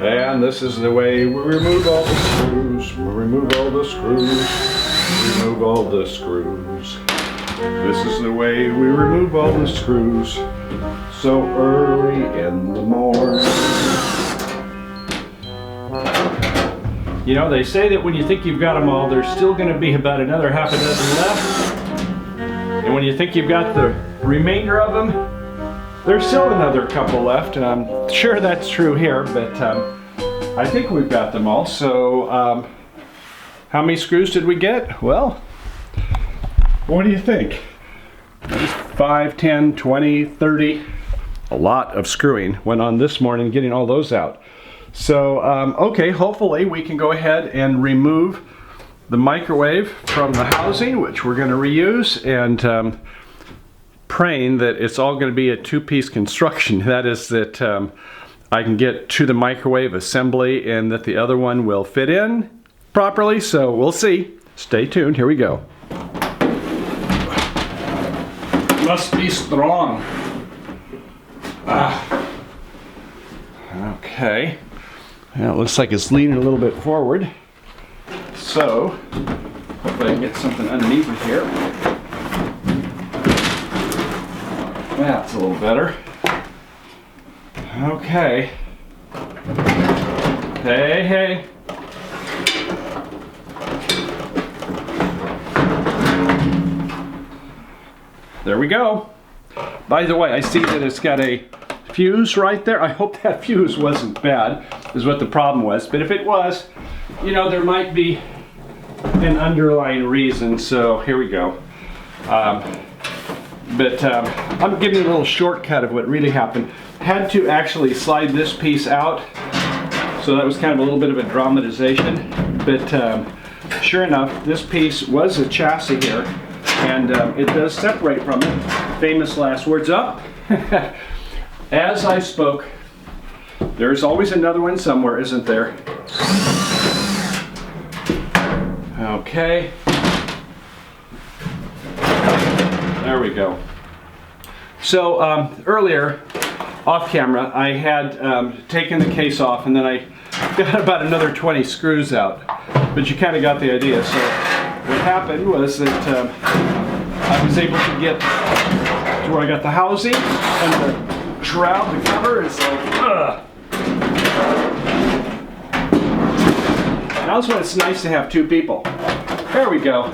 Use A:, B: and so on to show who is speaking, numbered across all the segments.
A: And this is the way we remove all the screws. We remove all the screws. Remove all the screws. This is the way we remove all the screws. So early in the morning. You know, they say that when you think you've got them all, there's still going to be about another half a dozen left. And when you think you've got the remainder of them, there's still another couple left. And I'm sure that's true here, but I think we've got them all. So how many screws did we get? Well, what do you think? 5, 10, 20, 30. A lot of screwing went on this morning getting all those out. So, okay, hopefully we can go ahead and remove the microwave from the housing, which we're going to reuse, and praying that it's all going to be a two-piece construction. That is that I can get to the microwave assembly and that the other one will fit in properly. So we'll see. Stay tuned. Here we go. Must be strong. Okay. Well, it looks like it's leaning a little bit forward. So, hopefully I can get something underneath it here. That's a little better. Okay. Hey, hey. There we go. By the way, I see that it's got a fuse right there. I hope that fuse wasn't bad, is what the problem was. But if it was, you know, there might be an underlying reason. So here we go. I'm giving you a little shortcut of what really happened. Had to actually slide this piece out. So that was kind of a little bit of a dramatization. But sure enough, this piece was a chassis here. And it does separate from it. Famous last words up. As I spoke, there's always another one somewhere, isn't there? Okay. There we go. So earlier, off camera, I had taken the case off and then I got about another 20 screws out. But you kind of got the idea. So what happened was that I was able to get to where I got the housing and the shroud, the cover is like, ugh. Now's when it's nice to have two people. There we go.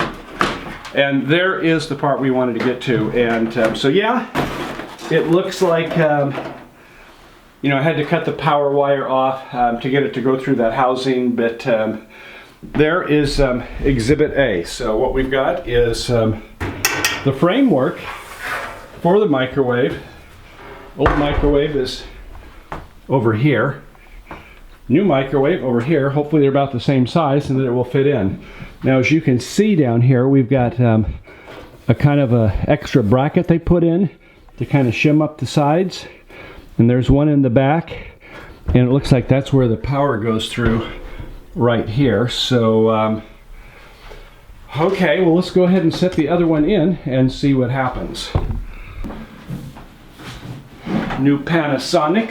A: And there is the part we wanted to get to. And so yeah, it looks like, you know, I had to cut the power wire off to get it to go through that housing, but there is Exhibit A. So what we've got is the framework for the microwave. Old microwave is over here. New microwave over here. Hopefully they're about the same size and that it will fit in. Now as you can see down here, we've got a kind of a extra bracket they put in to kind of shim up the sides. And there's one in the back. And it looks like that's where the power goes through right here. So, okay, well let's go ahead and set the other one in and see what happens. New Panasonic.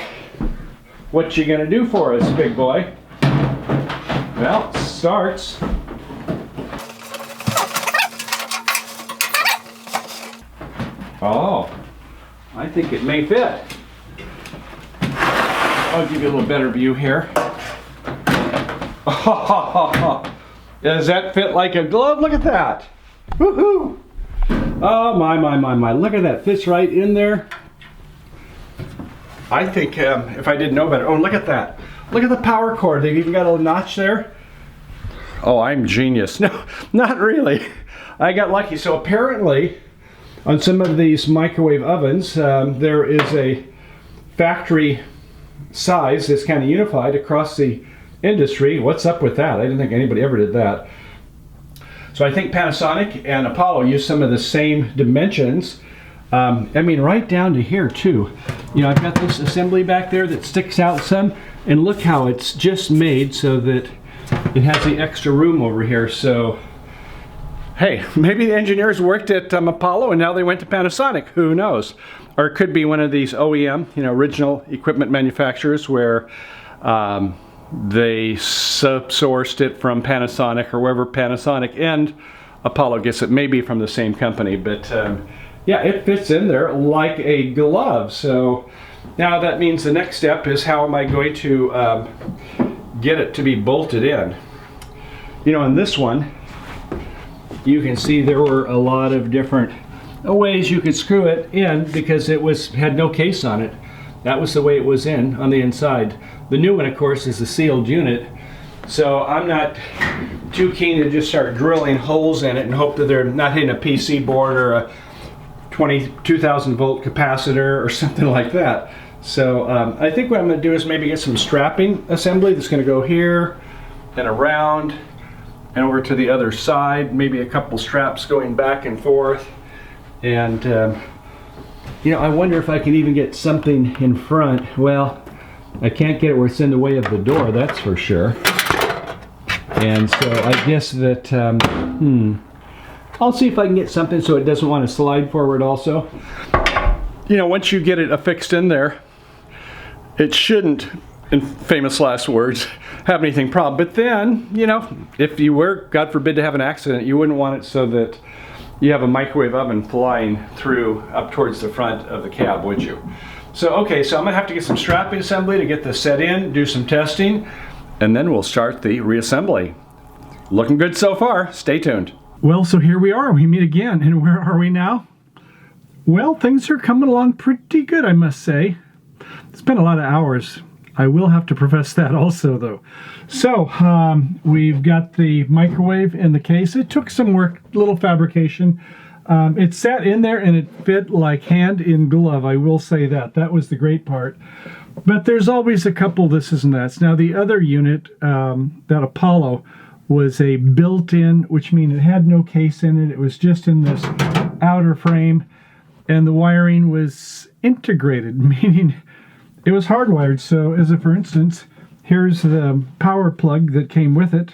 A: What you gonna do for us, big boy? Well, it starts. Oh, I think it may fit. I'll give you a little better view here. Does that fit like a glove? Look at that. Woohoo! Oh my, my, my, my. Look at that. Fits right in there. I think if I didn't know better. Oh, look at that. Look at the power cord. They've even got a little notch there. Oh, I'm genius. No, not really. I got lucky. So apparently, on some of these microwave ovens, there is a factory size that's kind of unified across the industry. What's up with that? I didn't think anybody ever did that. So I think Panasonic and Apollo use some of the same dimensions. I mean, right down to here too. You know, I've got this assembly back there that sticks out some, and look how it's just made so that it has the extra room over here. So, hey, maybe the engineers worked at Apollo and now they went to Panasonic. Who knows? Or it could be one of these OEM, you know, original equipment manufacturers where They sourced it from Panasonic, or wherever Panasonic and Apollo gets it, maybe from the same company, but yeah, it fits in there like a glove. So now that means the next step is, how am I going to get it to be bolted in? You know, in this one, you can see there were a lot of different ways you could screw it in, because it had no case on it. That was the way it was on the inside. The new one, of course, is a sealed unit, so I'm not too keen to just start drilling holes in it and hope that they're not hitting a PC board or a 22,000 volt capacitor or something like that. So I think what I'm going to do is maybe get some strapping assembly that's going to go here and around and over to the other side, maybe a couple straps going back and forth. And you know, I wonder if I can even get something in front. Well, I can't get it where it's in the way of the door, that's for sure. And so I guess that I'll see if I can get something so it doesn't want to slide forward also. You know, once you get it affixed in there, it shouldn't, in famous last words, have anything problem. But then, you know, if you were, God forbid, to have an accident, you wouldn't want it so that you have a microwave oven flying through up towards the front of the cab, would you? So, okay, so I'm gonna have to get some strapping assembly to get this set in, do some testing, and then we'll start the reassembly. Looking good so far. Stay tuned. Well, so here we are. We meet again, and where are we now? Well, things are coming along pretty good, I must say. It's been a lot of hours. I will have to profess that also, though. So, we've got the microwave in the case. It took some work, little fabrication. It sat in there and it fit like hand in glove, I will say that. That was the great part. But there's always a couple this and that's. Now, the other unit, that Apollo, was a built-in, which means it had no case in it. It was just in this outer frame, and the wiring was integrated, meaning it was hardwired. So, as a for instance, here's the power plug that came with it,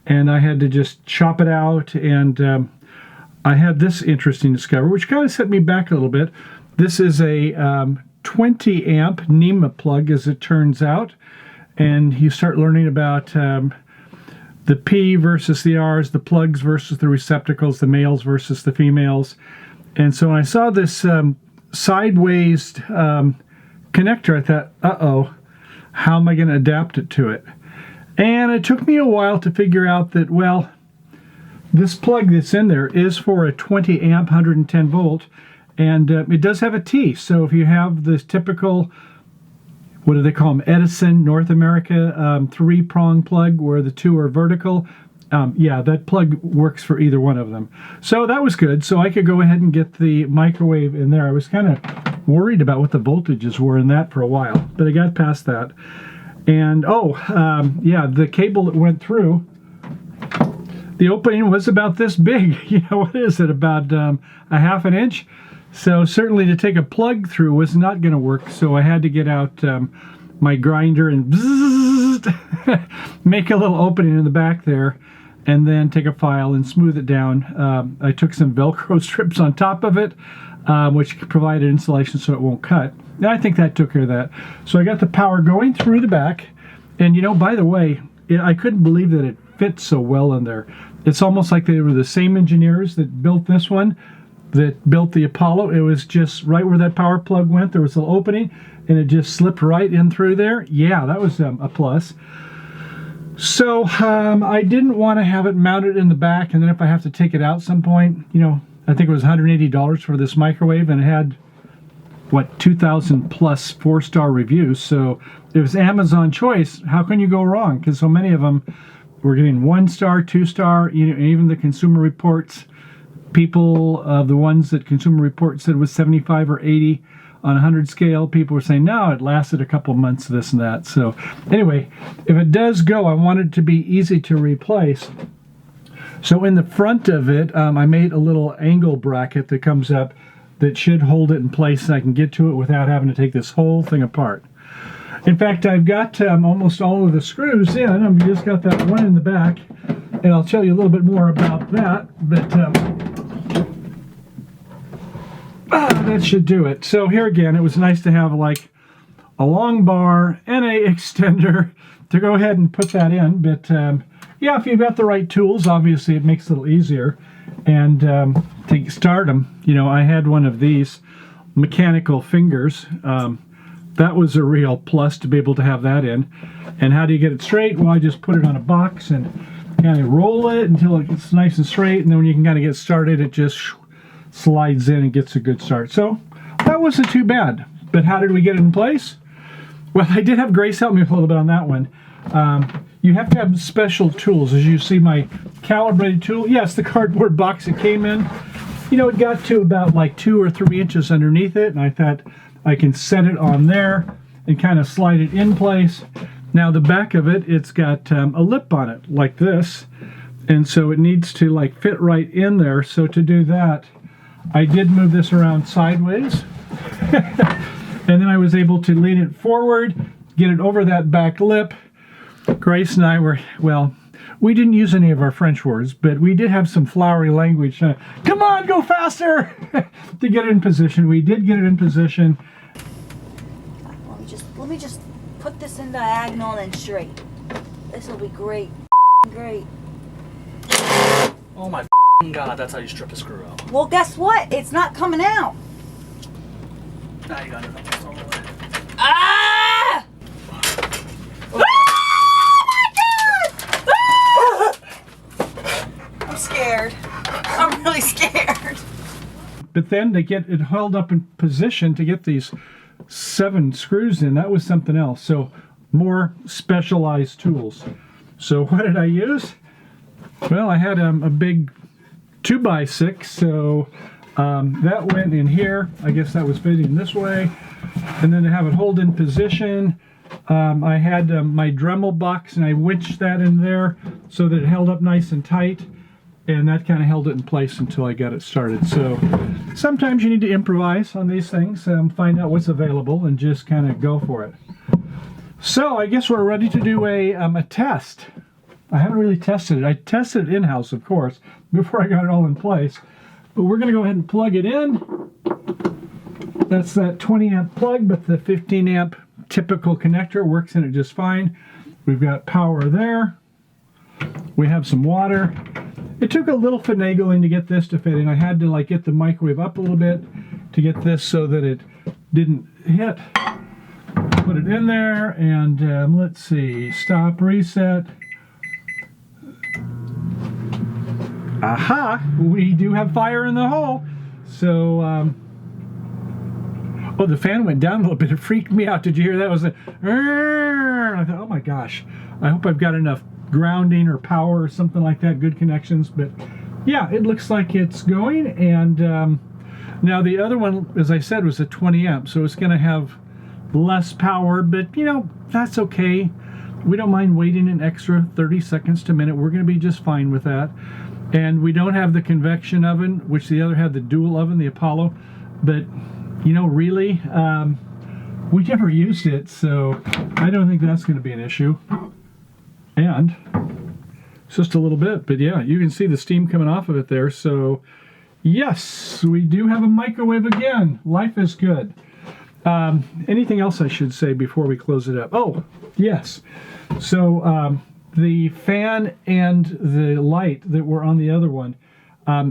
A: and I had to just chop it out, and I had this interesting discovery, which kind of set me back a little bit. This is a 20 amp NEMA plug, as it turns out, and you start learning about the P versus the R's, the plugs versus the receptacles, the males versus the females. And so when I saw this sideways connector, I thought, uh-oh, how am I going to adapt it to it? And it took me a while to figure out that, well, this plug that's in there is for a 20 amp, 110 volt, and it does have a T. So if you have this typical, what do they call them, Edison, North America, three-prong plug where the two are vertical, yeah, that plug works for either one of them. So that was good. So I could go ahead and get the microwave in there. I was kind of worried about what the voltages were in that for a while, but I got past that. And, yeah, the cable that went through, the opening was about this big. You know, what is it, about a half an inch? So certainly to take a plug through was not going to work, so I had to get out my grinder and make a little opening in the back there, and then take a file and smooth it down. I took some Velcro strips on top of it, which provided insulation so it won't cut. And I think that took care of that. So I got the power going through the back, and you know, by the way, I couldn't believe that it fit so well in there. It's almost like they were the same engineers that built this one, that built the Apollo. It was just right where that power plug went, there was a little opening, and it just slipped right in through there. Yeah, that was a plus. So I didn't want to have it mounted in the back, and then if I have to take it out some point, you know, I think it was $180 for this microwave, and it had, what, 2,000 plus 4-star reviews. So it was Amazon choice. How can you go wrong? Because so many of them were getting 1-star, 2-star, you know, even the Consumer Reports. People, the ones that Consumer Reports said was 75 or 80 on a 100 scale, people were saying, no, it lasted a couple months, this and that. So anyway, if it does go, I want it to be easy to replace. So in the front of it, I made a little angle bracket that comes up that should hold it in place, and I can get to it without having to take this whole thing apart. In fact, I've got almost all of the screws in. I've just got that one in the back, and I'll tell you a little bit more about that, but that should do it. So here again, it was nice to have like
B: a long bar, and a extender to go ahead and put that in. But yeah, if you've got the right tools, obviously it makes it a little easier. And to start them, you know, I had one of these mechanical fingers. That was a real plus to be able to have that in. And how do you get it straight? Well, I just put it on a box and kind of roll it until it gets nice and straight, and then when you can kind of get started, it just slides in and gets a good start. So that wasn't too bad. But how did we get it in place? Well, I did have Grace help me a little bit on that one. You have to have special tools. As you see, my calibrated tool, yes, the cardboard box it came in, you know, it got to about like 2 or 3 inches underneath it, and I thought I can set it on there and kind of slide it in place. Now the back of it, it's got a lip on it like this, and so it needs to like fit right in there. So to do that, I did move this around sideways and then I was able to lean it forward, get it over that back lip. Grace and I were, well, we didn't use any of our French words, but we did have some flowery language. Come on, go faster to get it in position. We did get it in position.
C: Let me just put this in diagonal and straight. This will be great. Great.
D: Oh my God, that's how you strip a screw out.
C: Well, guess what? It's not coming out.
D: Now you gotta come all the way.
C: Ah! Oh my God! I'm scared. I'm really scared.
B: But then to get it held up in position to get these 7 screws in, that was something else. So more specialized tools. So what did I use? Well, I had a big 2x6, so that went in here. I guess that was fitting this way. And then to have it hold in position, I had my Dremel box, and I winched that in there so that it held up nice and tight. And that kind of held it in place until I got it started. So sometimes you need to improvise on these things, find out what's available, and just kind of go for it. So I guess we're ready to do a test. I haven't really tested it. I tested it in-house, of course, before I got it all in place. But we're going to go ahead and plug it in. That's that 20 amp plug, but the 15 amp typical connector works in it just fine. We've got power there. We have some water. It took a little finagling to get this to fit in. I had to like get the microwave up a little bit to get this so that it didn't hit. Put it in there, and let's see, stop, reset. Aha! We do have fire in the hole. So, oh, the fan went down a little bit. It freaked me out. Did you hear that? It was I thought, oh my gosh, I hope I've got enough grounding or power or something like that, good connections. But yeah, it looks like it's going. And now the other one, as I said, was a 20 amp, so it's going to have less power, but you know, that's okay. We don't mind waiting an extra 30 seconds to a minute. We're going to be just fine with that. And we don't have the convection oven, which the other had, the dual oven, the Apollo. But you know, really, we never used it, so I don't think that's going to be an issue. And it's just a little bit, but yeah, you can see the steam coming off of it there. So yes, we do have a microwave again. Life is good. Anything else I should say before we close it up? Oh, yes. So the fan and the light that were on the other one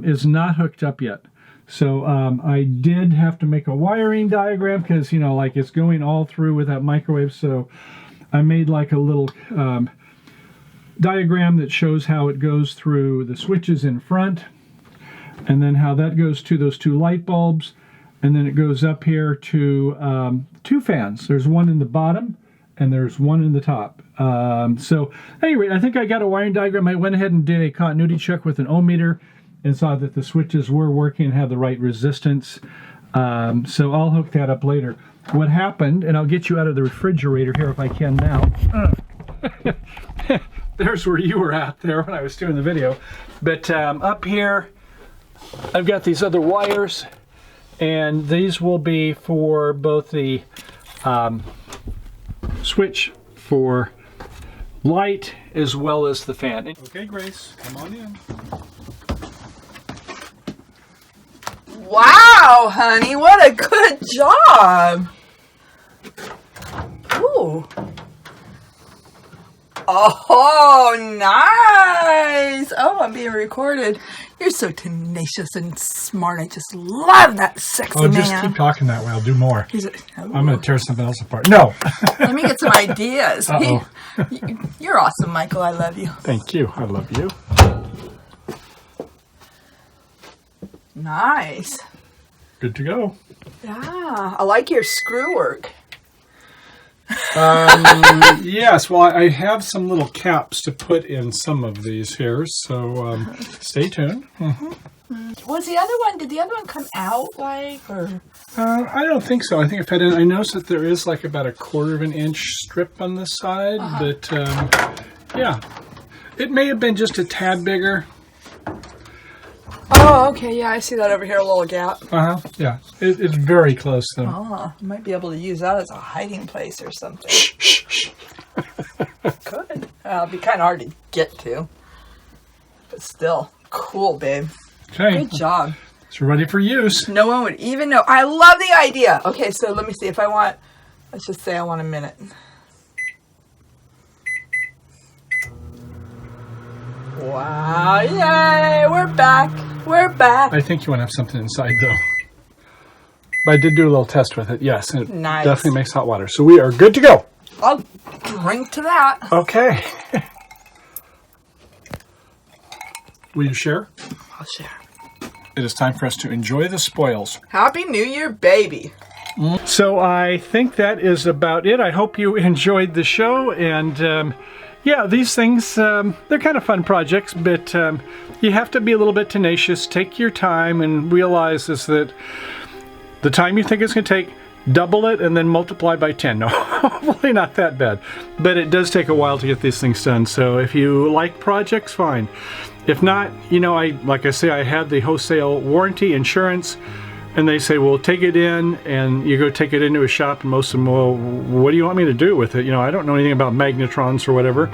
B: is not hooked up yet. So I did have to make a wiring diagram because, you know, like it's going all through with that microwave. So I made like a little diagram that shows how it goes through the switches in front, and then how that goes to those 2 light bulbs, and then it goes up here to 2 fans. There's one in the bottom and there's one in the top. So anyway, I think I got a wiring diagram. I went ahead and did a continuity check with an ohm meter and saw that the switches were working and had the right resistance. So I'll hook that up later. What happened, and I'll get you out of the refrigerator here if I can now. There's where you were at there when I was doing the video. But up here, I've got these other wires, and these will be for both the switch for light as well as the fan. Okay, Grace, come on in.
E: Wow, honey, what a good job. Oh. Oh, nice. Oh, I'm being recorded. You're so tenacious and smart. I just love that sexy
B: Oh,
E: man.
B: just keep talking that way. I'll do more.
E: I'm
B: I'm going to tear something else apart. No.
E: Let me get some ideas.
B: Uh-oh.
E: You're awesome, Michael. I love you.
B: Thank you. I love you.
E: Nice.
B: Good to go.
E: Yeah, I like your screw work.
B: Yes, well, I have some little caps to put in some of these here, so stay tuned.
E: Was the other one, did the other one come out like, or?
B: I don't think so. I think I noticed that there is like about a 1/4 of an inch strip on the side, but yeah, it may have been just a tad bigger.
E: Oh, okay, yeah, I see that over here, a little gap.
B: Yeah, it's very close though.
E: Oh, you might be able to use that as a hiding place or something. Could. It'll be kind of hard to get to. But still, cool, babe.
B: Okay.
E: Good job.
B: It's ready for use.
E: No one would even know. I love the idea. Okay, so let me see if I want, let's just say I want a minute. Wow, yay, we're back. We're back.
B: I think you want to have something inside though. But I did do a little test with it, yes, and it
E: Nice.
B: definitely makes hot water. So we are good to go.
E: I'll drink to that.
B: Okay. Will you share?
E: I'll share.
B: It is time for us to enjoy the spoils.
E: Happy New Year, baby.
B: So I think that is about it. I hope you enjoyed the show, and yeah, these things, they're kind of fun projects, but you have to be a little bit tenacious. Take your time and realize is that the time you think it's going to take, double it and then multiply by 10. No, hopefully not that bad. But it does take a while to get these things done. So if you like projects, fine. If not, you know, like I say, I had the wholesale warranty insurance, and they say, well, take it in, and you go take it into a shop, and most of them, well, what do you want me to do with it? You know, I don't know anything about magnetrons or whatever.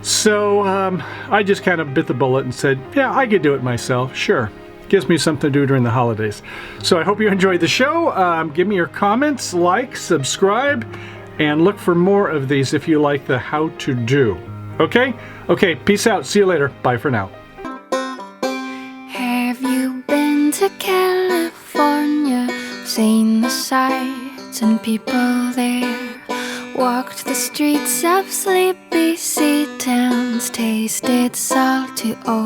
B: So I just kind of bit the bullet and said, yeah, I could do it myself. Sure. Gives me something to do during the holidays. So I hope you enjoyed the show. Give me your comments, like, subscribe, and look for more of these if you like the how to do. Okay? Okay, peace out. See you later. Bye for now.
F: Have you been to California? Seen the sights and people there? Walked the streets of sleepy sea towns, tasted salty ocean